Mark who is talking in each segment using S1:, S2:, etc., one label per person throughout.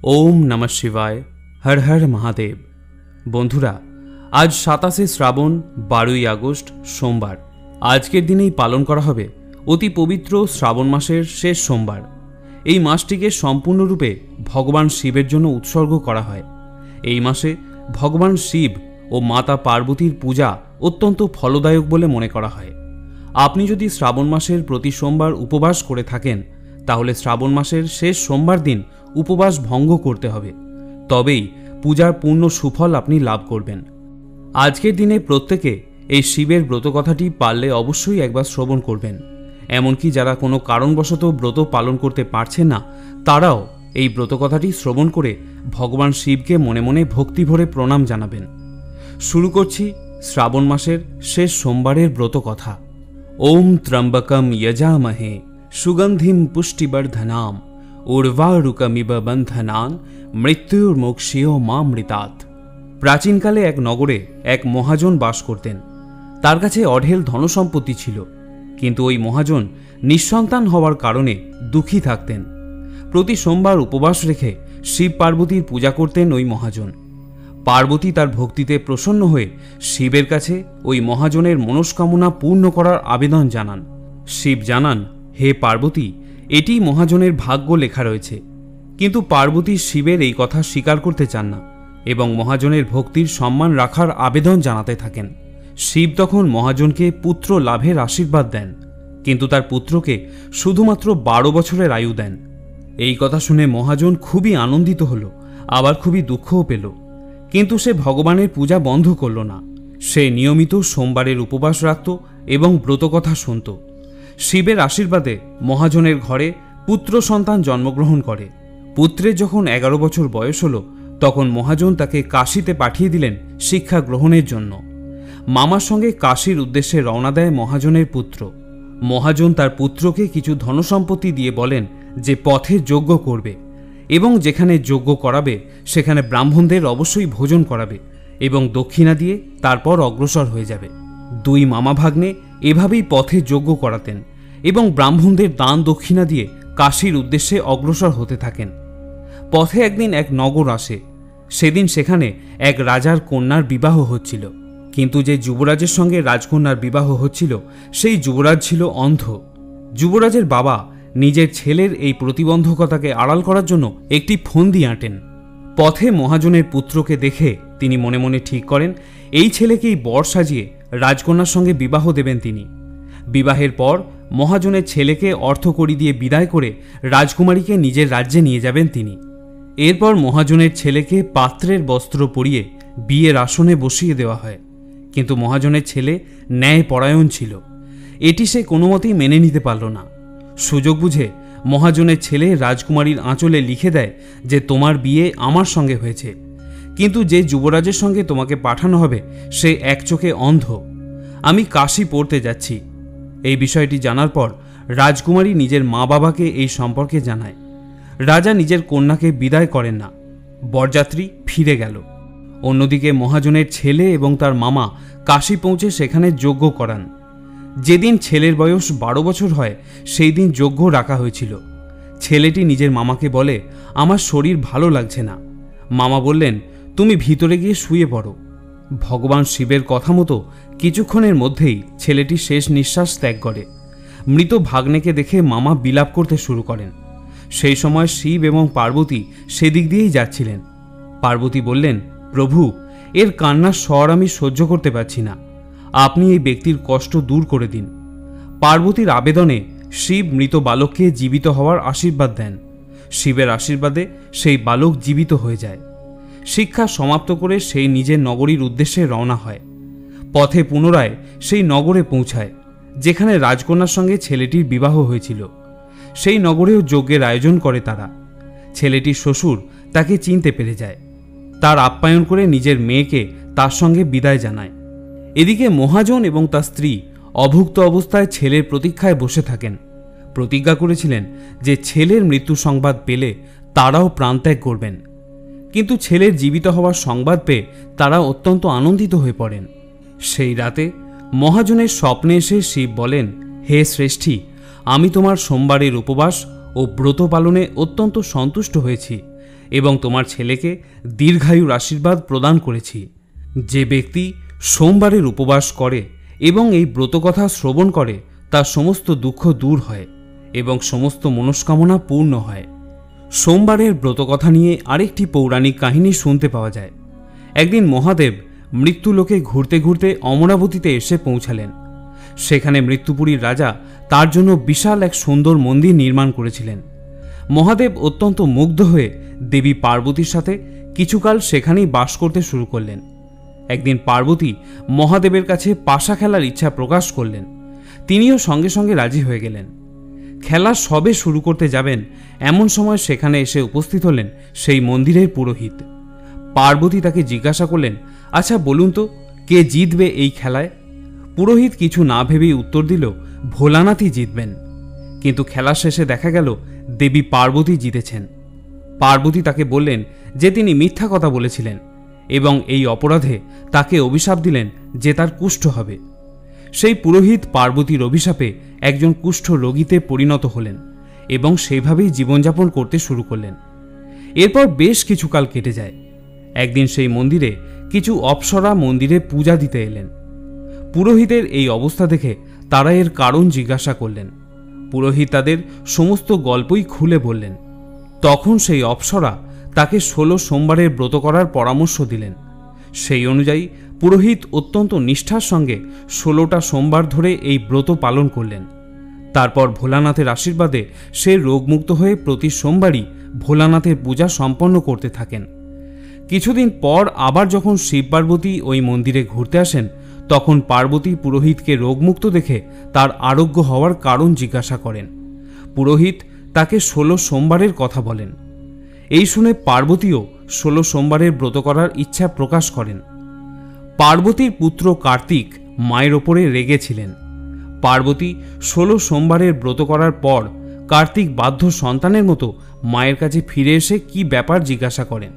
S1: ओम नमः शिवाय। हर हर महादेव। बंधुरा आज 27 श्रावण 12 আগস্ট सोमवार। आजकेर दिनेই पालन करा हबे अति पवित्र श्रावण मासेर शेष सोमवार। এই মাসটিকে সম্পূর্ণরূপে ভগবান শিবের জন্য উৎসর্গ করা হয়। এই মাসে ভগবান শিব ও মাতা পার্বতীর পূজা অত্যন্ত ফলদায়ক বলে মনে করা হয়। আপনি যদি শ্রাবণ মাসের প্রতি সোমবার উপবাস করে থাকেন তাহলে শ্রাবণ মাসের শেষ সোমবার দিন উপবাস ভঙ্গ করতে হবে, তবেই পূজার পূর্ণ সুফল আপনি লাভ করবেন। আজকের দিনে প্রত্যেকে এই শিবের ব্রত কথাটি পারলে অবশ্যই একবার শ্রবণ করবেন। এমনকি যারা কোনো কারণবশত ব্রত পালন করতে পারছেন না তারাও এই ব্রত কথাটি শ্রবণ করে ভগবান শিবকে মনে মনে ভক্তি ভরে প্রণাম জানাবেন। শুরু করছি শ্রাবণ মাসের শেষ সোমবারের ব্রত কথা। ওম ত্রম্বকম যজামহে সুগন্ধিম পুষ্টিবর্ধনাম উর্বারুকমিব বন্ধনান মৃত্যুর্মোক্ষীয় মামৃতাৎ। প্রাচীনকালে এক নগরে এক মহাজন বাস করতেন। তার কাছে অঢেল ধনসম্পত্তি ছিল, কিন্তু ওই মহাজন নিঃসন্তান হওয়ার কারণে দুঃখী থাকতেন। প্রতি সোমবার উপবাস রেখে শিব পার্বতীর পূজা করতেন ওই মহাজন। পার্বতী তার ভক্তিতে প্রসন্ন হয়ে শিবের কাছে ওই মহাজনের মনস্কামনা পূর্ণ করার আবেদন জানান। শিব জানান, হে পার্বতী, এটি মহাজনের ভাগ্য লেখা রয়েছে। কিন্তু পার্বতী শিবের এই কথা স্বীকার করতে চান না এবং মহাজনের ভক্তির সম্মান রাখার আবেদন জানাতে থাকেন। শিব তখন মহাজনকে পুত্র লাভের আশীর্বাদ দেন, কিন্তু তার পুত্রকে শুধুমাত্র 12 বছরের আয়ু দেন। এই কথা শুনে মহাজন খুবই আনন্দিত হল, আবার খুবই দুঃখও পেল। কিন্তু সে ভগবানের পূজা বন্ধ করল না। সে নিয়মিত সোমবারের উপবাস রাখত এবং ব্রতকথা শুনত। শিবের আশীর্বাদে মহাজনের ঘরে পুত্র সন্তান জন্মগ্রহণ করে। পুত্রের যখন 11 বছর বয়স হল তখন মহাজন তাকে কাশীতে পাঠিয়ে দিলেন শিক্ষা গ্রহণের জন্য। মামার সঙ্গে কাশীর উদ্দেশ্যে রওনা দেয় মহাজনের পুত্র। মহাজন তার পুত্রকে কিছু ধনসম্পত্তি দিয়ে বলেন যে পথে যজ্ঞ করবে এবং যেখানে যজ্ঞ করাবে সেখানে ব্রাহ্মণদের অবশ্যই ভোজন করাবে এবং দক্ষিণা দিয়ে তারপর অগ্রসর হয়ে যাবে। দুই মামা ভাগ্নে এভাবেই পথে যজ্ঞ করাতেন এবং ব্রাহ্মণদের দান দক্ষিণা দিয়ে কাশীর উদ্দেশ্যে অগ্রসর হতে থাকেন। পথে একদিন এক নগর আসে। সেদিন সেখানে এক রাজার কন্যার বিবাহ হচ্ছিল, কিন্তু যে যুবরাজের সঙ্গে রাজকন্যার বিবাহ হচ্ছিল সেই যুবরাজ ছিল অন্ধ। যুবরাজের বাবা নিজের ছেলের এই প্রতিবন্ধকতাকে আড়াল করার জন্য একটি ফন্দি আঁটেন। পথে মহাজনের পুত্রকে দেখে তিনি মনে মনে ঠিক করেন এই ছেলেকেই বর সাজিয়ে রাজকন্যার সঙ্গে বিবাহ দেবেন তিনি। বিবাহের পর মহাজনের ছেলেকে অর্থকড়ি দিয়ে বিদায় করে রাজকুমারীকে নিজের রাজ্যে নিয়ে যাবেন তিনি। এরপর মহাজনের ছেলেকে পাত্রের বস্ত্র পরিয়ে বিয়ের আসনে বসিয়ে দেওয়া হয়, কিন্তু মহাজনের ছেলে ন্যায়পরায়ণ ছিল। এটি সে কোনো মতেই মেনে নিতে পারল না। সুযোগ বুঝে মহাজনের ছেলে রাজকুমারীর আঁচলে লিখে দেয় যে তোমার বিয়ে আমার সঙ্গে হয়েছে, কিন্তু যে যুবরাজের সঙ্গে তোমাকে পাঠানো হবে সে এক চোখে অন্ধ। আমি কাশী পড়তে যাচ্ছি। এই বিষয়টি জানার পর রাজকুমারী নিজের মা বাবাকে এই সম্পর্কে জানায়। রাজা নিজের কন্যাকে বিদায় করেন না, বরযাত্রী ফিরে গেল। অন্যদিকে মহাজনের ছেলে এবং তার মামা কাশী পৌঁছে সেখানে যজ্ঞ করান। যেদিন ছেলের বয়স 12 বছর হয় সেই দিন যজ্ঞ রাখা হয়েছিল। ছেলেটি নিজের মামাকে বলে, আমার শরীর ভালো লাগছে না। মামা বললেন, তুমি ভিতরে গিয়ে শুয়ে পড়ো। ভগবান শিবের কথা মতো কিছুক্ষণের মধ্যেই ছেলেটি শেষ নিঃশ্বাস ত্যাগ করে। মৃত ভাগ্নেকে দেখে মামা বিলাপ করতে শুরু করেন। সেই সময় শিব এবং পার্বতী সেদিক দিয়েই যাচ্ছিলেন। পার্বতী বললেন, প্রভু, এর কান্নার স্বর আমি সহ্য করতে পারছি না, আপনি এই ব্যক্তির কষ্ট দূর করে দিন। পার্বতীর আবেদনে শিব মৃত বালককে জীবিত হওয়ার আশীর্বাদ দেন। শিবের আশীর্বাদে সেই বালক জীবিত হয়ে যায়। শিক্ষা সমাপ্ত করে সেই নিজের নগরীর উদ্দেশ্যে রওনা হয়। পথে পুনরায় সেই নগরে পৌঁছায় যেখানে রাজকন্যার সঙ্গে ছেলেটির বিবাহ হয়েছিল। সেই নগরেও যজ্ঞের আয়োজন করে তারা। ছেলেটির শ্বশুর তাকে চিনতে পেরে যায়। তার আপ্যায়ন করে নিজের মেয়েকে তার সঙ্গে বিদায় জানায়। এদিকে মহাজন এবং তার স্ত্রী অভুক্ত অবস্থায় ছেলের প্রতীক্ষায় বসে থাকেন। প্রতিজ্ঞা করেছিলেন যে ছেলের মৃত্যু সংবাদ পেলে তারাও প্রাণত্যাগ করবেন। কিন্তু ছেলের জীবিত হওয়ার সংবাদ পেয়ে তারা অত্যন্ত আনন্দিত হয়ে পড়েন। সেই রাতে মহাজনের স্বপ্নে এসে শিব বলেন, হে শ্রেষ্ঠী, আমি তোমার সোমবারের উপবাস ও ব্রত পালনে অত্যন্ত সন্তুষ্ট হয়েছি এবং তোমার ছেলেকে দীর্ঘায়ুর আশীর্বাদ প্রদান করেছি। যে ব্যক্তি সোমবারের উপবাস করে এবং এই ব্রতকথা শ্রবণ করে তার সমস্ত দুঃখ দূর হয় এবং সমস্ত মনস্কামনা পূর্ণ হয়। সোমবারের ব্রতকথা নিয়ে আরেকটি পৌরাণিক কাহিনী শুনতে পাওয়া যায়। একদিন মহাদেব মৃত্যুলোকে ঘুরতে ঘুরতে অমরাবতীতে এসে পৌঁছালেন। সেখানে মৃত্যুপুরীর রাজা তার জন্য বিশাল এক সুন্দর মন্দির নির্মাণ করেছিলেন। মহাদেব অত্যন্ত মুগ্ধ হয়ে দেবী পার্বতীর সাথে কিছুকাল সেখানেই বাস করতে শুরু করলেন। একদিন পার্বতী মহাদেবের কাছে পাশা খেলার ইচ্ছা প্রকাশ করলেন। তিনিও সঙ্গে সঙ্গে রাজি হয়ে গেলেন। খেলা সবে শুরু করতে যাবেন এমন সময় সেখানে এসে উপস্থিত হলেন সেই মন্দিরের পুরোহিত। পার্বতী তাকে জিজ্ঞাসা করলেন, আচ্ছা বলুন তো, কে জিতবে এই খেলায়? পুরোহিত কিছু না ভেবেই উত্তর দিল, ভোলানাথই জিতবেন। কিন্তু খেলা শেষে দেখা গেল দেবী পার্বতী জিতেছেন। পার্বতী তাকে বললেন যে তিনি মিথ্যা কথা বলেছিলেন এবং এই অপরাধে তাকে অভিশাপ দিলেন যে তার কুষ্ঠ হবে। সেই পুরোহিত পার্বতীর অভিশাপে একজন কুষ্ঠ রোগীতে পরিণত হলেন এবং সেইভাবেই জীবনযাপন করতে শুরু করলেন। এরপর বেশ কিছুকাল কেটে যায়। একদিন সেই মন্দিরে কিছু অপ্সরা মন্দিরে পূজা দিতে এলেন। পুরোহিতের এই অবস্থা দেখে তারা এর কারণ জিজ্ঞাসা করলেন। পুরোহিত তাদের সমস্ত গল্পই খুলে বললেন। তখন সেই অপ্সরা তাকে 16 সোমবারের ব্রত করার পরামর্শ দিলেন। সেই অনুযায়ী পুরোহিত অত্যন্ত নিষ্ঠার সঙ্গে 16টা সোমবার ধরে এই ব্রত পালন করলেন। তারপর ভোলানাথের আশীর্বাদে সে রোগমুক্ত হয়ে প্রতি সোমবারই ভোলানাথের পূজা সম্পন্ন করতে থাকেন। কিছুদিন পর আবার যখন শিব পার্বতী ওই মন্দিরে ঘুরতে আসেন, তখন পার্বতী পুরোহিতকে রোগমুক্ত দেখে তার আরোগ্য হওয়ার কারণ জিজ্ঞাসা করেন। পুরোহিত তাকে 16 সোমবারের কথা বলেন। এই শুনে পার্বতীও 16 সোমবারের ব্রত করার ইচ্ছা প্রকাশ করেন। পার্বতীর পুত্র কার্তিক মায়ের ওপরে রেগেছিলেন। পার্বতী 16 সোমবারের ব্রত করার পর কার্তিক বাধ্য সন্তানের মতো মায়ের কাছে ফিরে এসে কি ব্যাপার জিজ্ঞাসা করেন।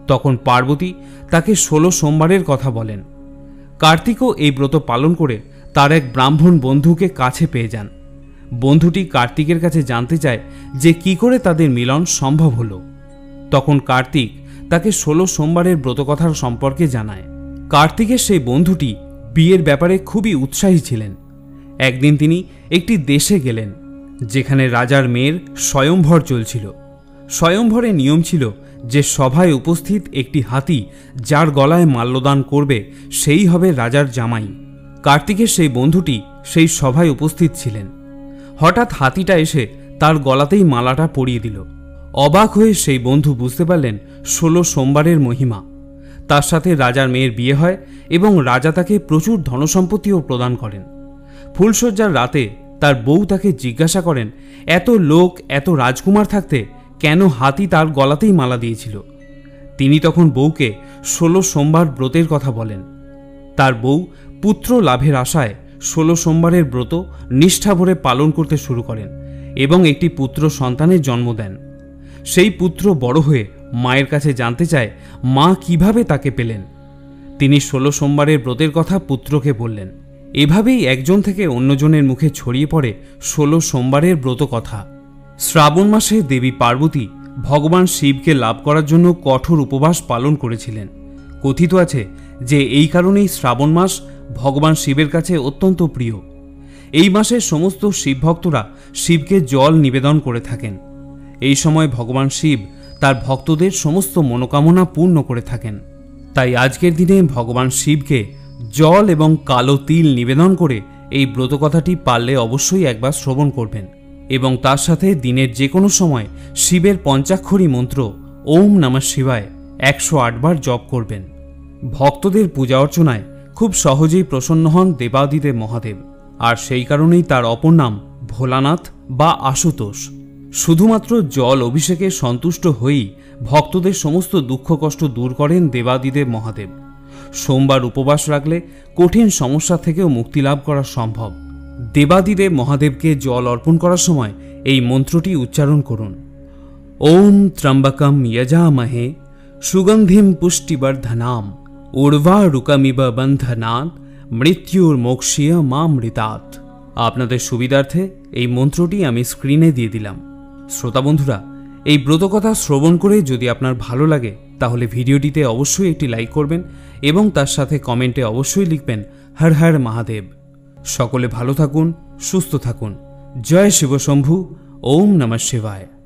S1: তখন পার্বতী তাকে 16 সোমবারের কথা বলেন। কার্তিকও এই ব্রত পালন করে তার এক ব্রাহ্মণ বন্ধুকে কাছে পেয়ে যান। বন্ধুটি কার্তিকের কাছে জানতে চায় যে কি করে তাদের মিলন সম্ভব হলো। তখন কার্তিক তাকে 16 সোমবারের ব্রতকথার সম্পর্কে জানায়। কার্তিকের সেই বন্ধুটি বিয়ের ব্যাপারে খুবই উৎসাহী ছিলেন। একদিন তিনি একটি দেশে গেলেন যেখানে রাজার মেয়ের স্বয়ংবর চলছিল। স্বয়ংবরের নিয়ম ছিল যে সভায় উপস্থিত একটি হাতি যার গলায় মাল্যদান করবে সেই হবে রাজার জামাই। কার্তিকের সেই বন্ধুটি সেই সভায় উপস্থিত ছিলেন। হঠাৎ হাতিটা এসে তার গলাতেই মালাটা পরিয়ে দিল। অবাক হয়ে সেই বন্ধু বুঝতে পারলেন 16 সোমবারের মহিমা। তার সাথে রাজার মেয়ের বিয়ে হয় এবং রাজা তাকে প্রচুর ধনসম্পত্তিও প্রদান করেন। ফুলশয্যার রাতে তার বউ তাকে জিজ্ঞাসা করেন, এত লোক, এত রাজকুমার থাকতে কেন হাতি তার গলাতেই মালা দিয়েছিল? তিনি তখন বউকে 16 সোমবার ব্রতের কথা বলেন। তার বউ পুত্র লাভের আশায় 16 সোমবারের ব্রত নিষ্ঠা ভরে পালন করতে শুরু করেন এবং একটি পুত্র সন্তানের জন্ম দেন। সেই পুত্র বড় হয়ে মায়ের কাছে জানতে চায় মা কিভাবে তাকে পেলেন। তিনি 16 সোমবারের ব্রতের কথা পুত্রকে বললেন। এভাবেই একজন থেকে অন্যজনের মুখে ছড়িয়ে পড়ে 16 সোমবারের ব্রত কথা। শ্রাবণ মাসে দেবী পার্বতী ভগবান শিবকে লাভ করার জন্য কঠোর উপবাস পালন করেছিলেন। কথিত আছে যে এই কারণেই শ্রাবণ মাস ভগবান শিবের কাছে অত্যন্ত প্রিয়। এই মাসে সমস্ত শিব ভক্তরা শিবকে জল নিবেদন করে থাকেন। এই সময় ভগবান শিব তার ভক্তদের সমস্ত মনোকামনা পূর্ণ করে থাকেন। তাই আজকের দিনে ভগবান শিবকে জল এবং কালো তিল নিবেদন করে এই ব্রতকথাটি পারলে অবশ্যই একবার শ্রবণ করবেন এবং তার সাথে দিনের যে কোনো সময় শিবের পঞ্চাক্ষরী মন্ত্র ওম নমঃ শিবায় 108 বার জপ করবেন। ভক্তদের পূজা অর্চনায় খুব সহজেই প্রসন্ন হন দেবাদিদেব মহাদেব, আর সেই কারণেই তার অপর নাম ভোলানাথ বা আশুতোষ। শুধুমাত্র জল অভিষেকে সন্তুষ্ট হয়েই ভক্তদের সমস্ত দুঃখ কষ্ট দূর করেন দেবাদিদেব মহাদেব। সোমবার উপবাস রাখলে কঠিন সমস্যা থেকেও মুক্তি লাভ করা সম্ভব। দেবাদিদেব মহাদেবকে জল অর্পণ করার সময় এই মন্ত্রটি উচ্চারণ করুন। ওম ত্রম্বকম যজামহে সুগন্ধিম পুষ্টিবর্ধনাম উর্বারুকমিব বন্ধনাৎ মৃত্যুর মোক্ষীয় মামৃতাৎ। আপনাদের সুবিধার্থে এই মন্ত্রটি আমি স্ক্রিনে দিয়ে দিলাম। শ্রোতা বন্ধুরা, এই ব্রতকথা শ্রবণ করে যদি আপনার ভালো লাগে তাহলে ভিডিওটিতে অবশ্যই একটি লাইক করবেন এবং তার সাথে কমেন্টে অবশ্যই লিখবেন হর হর মহাদেব। সকলে ভালো থাকুন, সুস্থ থাকুন। জয় শিব শম্ভু। ওম নমঃ শিবায়।